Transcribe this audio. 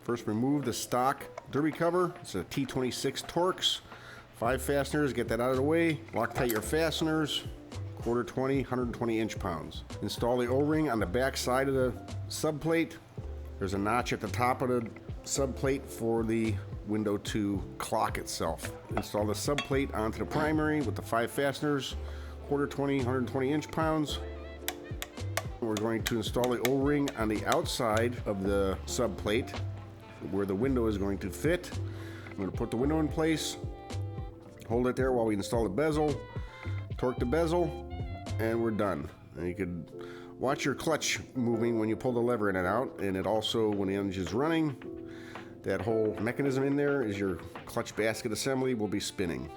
First, remove the stock derby cover. It's a T26 Torx. 5 fasteners, get that out of the way. Loctite your fasteners. Quarter 20, 120 inch-pounds. Install the O-ring on the back side of the subplate. There's a notch at the top of the subplate for the window to clock itself. Install the subplate onto the primary with the 5 fasteners. Quarter 20, 120 inch-pounds. We're going to install the O-ring on the outside of the subplate where the window is going to fit. I'm going to put the window in place, hold it there while we install the bezel, torque the bezel, and we're done. And you can watch your clutch moving when you pull the lever in and out, and it also, when the engine is running, that whole mechanism in there is your clutch basket assembly will be spinning.